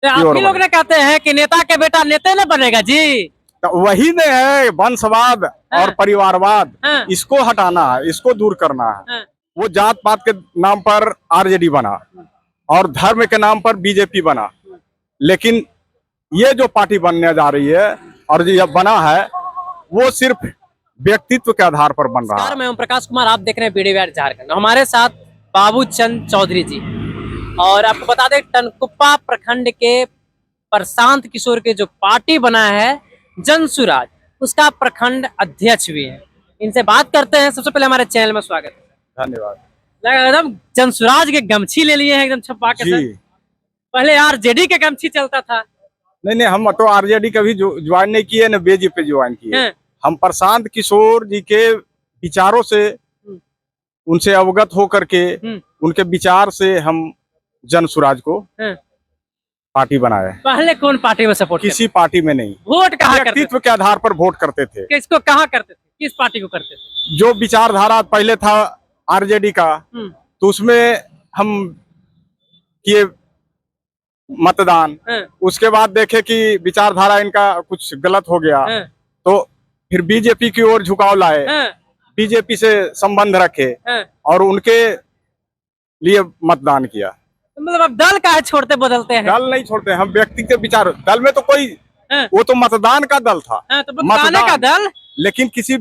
तो आप ही लोग ने कहते हैं कि नेता के बेटा नेता न बनेगा जी। तो वही ने है वंशवाद और परिवारवाद, इसको हटाना है, इसको दूर करना है। वो जात पात के नाम पर आरजेडी बना और धर्म के नाम पर बीजेपी बना, लेकिन ये जो पार्टी बनने जा रही है और जो बना है वो सिर्फ व्यक्तित्व के आधार पर बन रहा है। मैं ओम प्रकाश कुमार, आप देख रहे हैं बीडी बिहार झारखंड। हमारे साथ बाबू चंद चौधरी जी, और आपको बता दें टनकुप्पा प्रखंड के प्रशांत किशोर के जो पार्टी बना है जन सुराज, उसका प्रखंड अध्यक्ष भी है। इनसे बात करते हैं। सबसे पहले हमारे चैनल में स्वागत है। धन्यवाद। एकदम जन सुराज के गमछी ले लिए हैं एकदम छपा के सर। पहले आरजेडी के गमछी चलता था। नहीं, हम तो आरजेडी कभी ज्वाइन नहीं किए, न बीजेपी ज्वाइन किए। हम प्रशांत किशोर जी के विचारों से, उनसे अवगत होकर के, उनके विचार से हम जन सुराज को पार्टी बनाए। पहले कौन पार्टी में सपोर्ट? किसी पार्टी में नहीं। वोट कहाँ करते थे? व्यक्तित्व के आधार पर वोट करते थे। किसको कहाँ करते थे? किस पार्टी को करते थे? जो विचारधारा पहले था आरजेडी का, तो उसमें हम किए मतदान। उसके बाद देखे कि विचारधारा इनका कुछ गलत हो गया, तो फिर बीजेपी की ओर झुकाव लाए, बीजेपी से संबंध रखे और उनके लिए मतदान किया। मतलब अब दल का छोड़ते बदलते हैं? दल नहीं छोड़ते, हम व्यक्ति के विचार। दल में तो कोई, वो तो मतदान का दल था, तो मतदान का दल, लेकिन किसी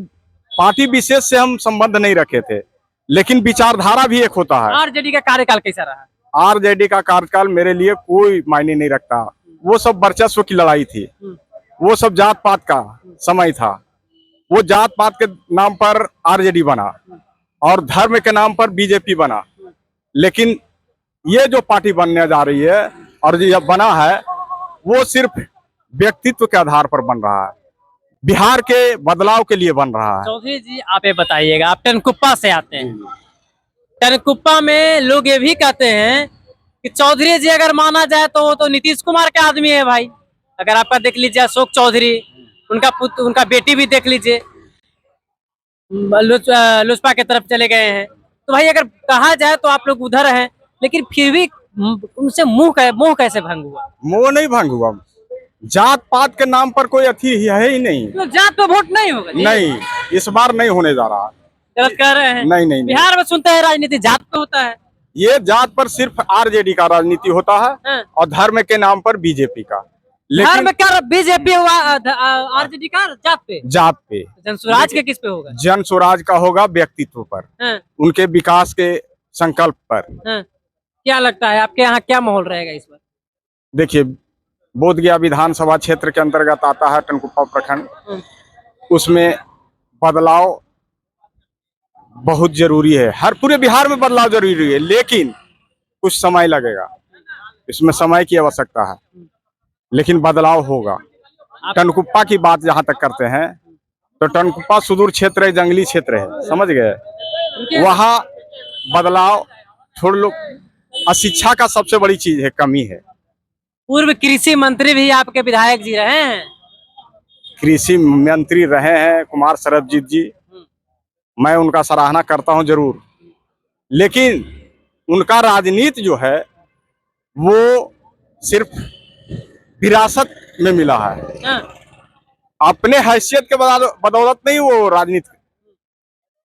पार्टी विशेष से हम संबंध नहीं रखे थे। लेकिन विचारधारा भी एक होता है। आरजेडी का कार्यकाल कैसा रहा? आरजेडी का कार्यकाल मेरे लिए कोई मायने नहीं रखता। वो सब वर्चस्व की लड़ाई थी, वो सब जात पात का समय था। वो जात पात के नाम पर आरजेडी बना और धर्म के नाम पर बीजेपी बना, लेकिन ये जो पार्टी बनने जा रही है और जो बना है वो सिर्फ व्यक्तित्व के आधार पर बन रहा है, बिहार के बदलाव के लिए बन रहा है। चौधरी जी आप ये बताइएगा, आप टनकुप्पा से आते हैं। टनकुप्पा में लोग ये भी कहते हैं कि चौधरी जी अगर माना जाए तो वो तो नीतीश कुमार के आदमी है भाई। अगर आपका देख लीजिए अशोक चौधरी, उनका पुत्र, उनका बेटी भी देख लीजिए लोजपा के तरफ चले गए हैं। तो भाई अगर कहा जाए तो आप लोग उधर हैं, लेकिन फिर भी उनसे मोह कैसे भंग हुआ? मोह नहीं भंग हुआ, जात पात के नाम पर कोई अथी है ही नहीं। तो जात पे वोट नहीं होगा? नहीं, इस बार नहीं होने जा रहा। गलत कह रहे हैं। नहीं। बिहार में सुनते हैं राजनीति जात पे होता है। ये जात पर सिर्फ आरजेडी का राजनीति होता है और धर्म के नाम पर बीजेपी का। धर्म का बीजेपी हुआ, आरजेडी का जात पे। जन सुराज के किस पे होगा? जन सुराज का होगा व्यक्तित्व पर, उनके विकास के संकल्प पर। क्या लगता है आपके यहाँ क्या माहौल रहेगा इस बार? देखिए, बोधगया विधानसभा क्षेत्र के अंतर्गत आता है टनकुप्पा प्रखंड। उसमें बदलाव बहुत जरूरी है। हर पूरे बिहार में बदलाव जरूरी है, लेकिन कुछ समय लगेगा। इसमें समय की आवश्यकता है, लेकिन बदलाव होगा। टनकुप्पा की बात जहां तक करते हैं तो टनकुप्पा सुदूर क्षेत्र है, जंगली क्षेत्र है, समझ गए। वहाँ बदलाव छोड़ लो, अशिक्षा का सबसे बड़ी चीज है, कमी है। पूर्व कृषि मंत्री भी आपके विधायक जी रहे हैं। कृषि मंत्री रहे हैं कुमार सरबजीत जी, मैं उनका सराहना करता हूं जरूर, लेकिन उनका राजनीति जो है वो सिर्फ विरासत में मिला है। अपने हैसियत के बदौलत नहीं वो राजनीति।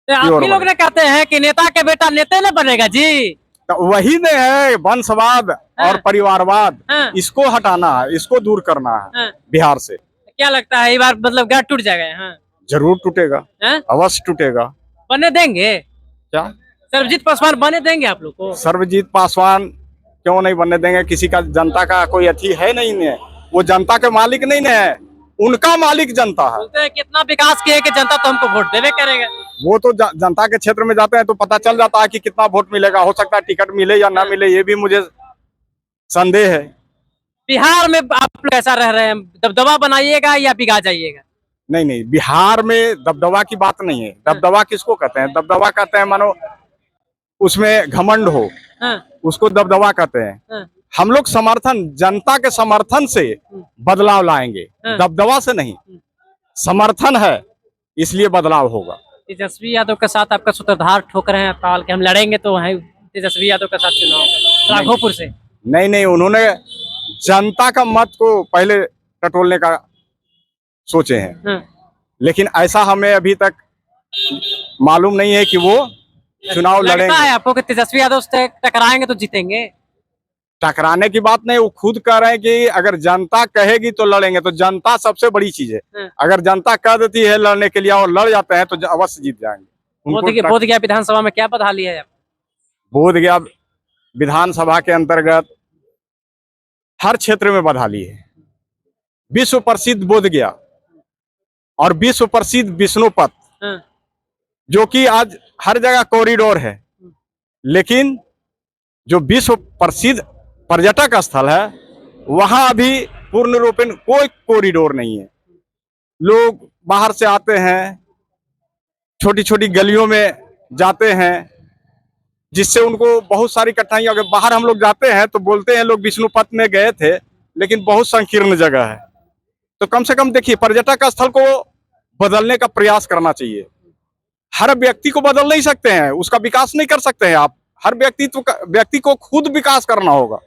तो आप ही लोग ने कहते हैं कि नेता के बेटा नेता न बनेगा जी। तो वही ने है वंशवाद और परिवारवाद, इसको हटाना है, इसको दूर करना है बिहार से। क्या लगता है इस बार मतलब गांठ टूट जाएगा? जरूर टूटेगा, अवश्य टूटेगा। बने देंगे क्या सर्वजीत पासवान बने देंगे आप लोग को? सर्वजीत पासवान क्यों नहीं बनने देंगे? किसी का जनता का कोई अथी है नहीं है, वो जनता के मालिक नहीं है, उनका मालिक जनता है। बोलते हैं कितना विकास किया कि जनता तो हमको वोट देवे करेगा। वो तो जनता के क्षेत्र में जाते हैं तो पता चल जाता है कि कितना वोट मिलेगा। हो सकता है टिकट मिले या ना मिले, ये भी मुझे संदेह है। बिहार में आप कैसा रह रहे हैं? दबदबा बनाइएगा या बिगा जाइएगा? नहीं, बिहार में दबदबा की बात नहीं है। दबदबा किसको कहते हैं? दबदबा कहते हैं मानो उसमें घमंड हो, उसको दबदबा कहते हैं। हम लोग समर्थन, जनता के समर्थन से बदलाव लाएंगे, दबदबा से नहीं। समर्थन है इसलिए बदलाव होगा। तेजस्वी यादव के साथ आपका सूत्रधार ठोक रहे हैं कि हम लड़ेंगे तो है तेजस्वी यादव के साथ चुनाव राघोपुर से। नहीं, उन्होंने जनता का मत को पहले टटोलने का सोचे हैं, लेकिन ऐसा हमें अभी तक मालूम नहीं है कि वो चुनाव लगता लड़ेंगे। है आपको कि तेजस्वी यादव से टकराएंगे तो जीतेंगे? टकराने की बात नहीं, वो खुद कह रहे हैं कि अगर जनता कहेगी तो लड़ेंगे, तो जनता सबसे बड़ी चीज है। अगर जनता कह देती है लड़ने के लिए और लड़ जाते हैं तो अवश्य जीत जाएंगे। उनको बोधगया विधानसभा में क्या बदहाली है? बोधगया विधानसभा के अंतर्गत हर क्षेत्र में बदहाली है। विश्व प्रसिद्ध बोधगया और विश्व प्रसिद्ध विष्णुपथ, जो कि आज हर जगह कॉरिडोर है, लेकिन जो विश्व प्रसिद्ध पर्यटक स्थल है वहां अभी पूर्ण रूपेण कोई कॉरिडोर नहीं है। लोग बाहर से आते हैं, छोटी छोटी गलियों में जाते हैं, जिससे उनको बहुत सारी कठिनाइयां। अगर बाहर हम लोग जाते हैं तो बोलते हैं लोग विष्णुपथ में गए थे, लेकिन बहुत संकीर्ण जगह है। तो कम से कम देखिए, पर्यटक स्थल को बदलने का प्रयास करना चाहिए। हर व्यक्ति को बदल नहीं सकते हैं, उसका विकास नहीं कर सकते हैं आप। हर व्यक्ति को खुद विकास करना होगा,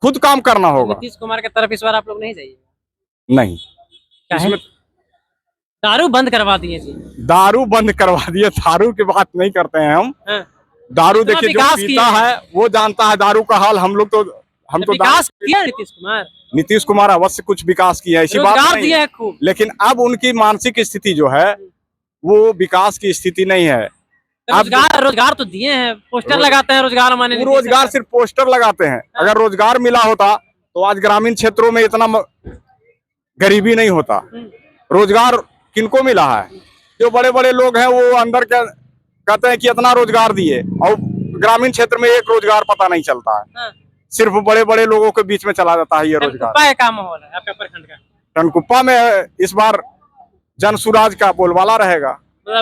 खुद काम करना होगा। नीतीश कुमार की तरफ इस बार आप लोग नहीं जाइए? नहीं, इसमें दारू बंद करवा दिए जी। दारू बंद करवा दिए, दारू की बात नहीं करते हैं हम। दारू देखिए, जो पीता है वो जानता है दारू का हाल। हम तो विकास किया नीतीश कुमार? नीतीश कुमार अवश्य कुछ विकास किया है, ऐसी बात नहीं है, खूब। लेकिन अब उनकी मानसिक स्थिति जो है वो विकास की स्थिति नहीं है। रोजगार तो दिए हैं, पोस्टर लगाते हैं रोजगार माने। रोजगार सिर्फ पोस्टर लगाते हैं। अगर रोजगार मिला होता तो आज ग्रामीण क्षेत्रों में इतना गरीबी नहीं होता। रोजगार किनको मिला है? जो बड़े बड़े लोग हैं वो अंदर कहते हैं कि इतना रोजगार दिए, और ग्रामीण क्षेत्र में एक रोजगार पता नहीं चलता है। सिर्फ बड़े बड़े लोगों के बीच में चला जाता है ये रोजगार। क्या माहौल है आपका प्रखंड का? टनकुप्पा में इस बार जनसुराज का बोलबाला रहेगा।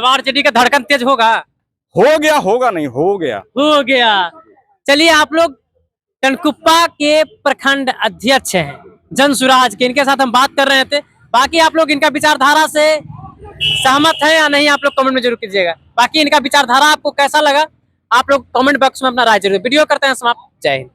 आरजेडी का धड़कन तेज होगा? हो गया, होगा नहीं, हो गया। चलिए, आप लोग टनकुप्पा के प्रखंड अध्यक्ष हैं जनसुराज के, इनके साथ हम बात कर रहे थे। बाकी आप लोग इनका विचारधारा से सहमत हैं या नहीं, आप लोग कमेंट में जरूर कीजिएगा। बाकी इनका विचारधारा आपको कैसा लगा, आप लोग कमेंट बॉक्स में अपना राय जरूर। वीडियो करते हैं समाप्त। जय हिंद।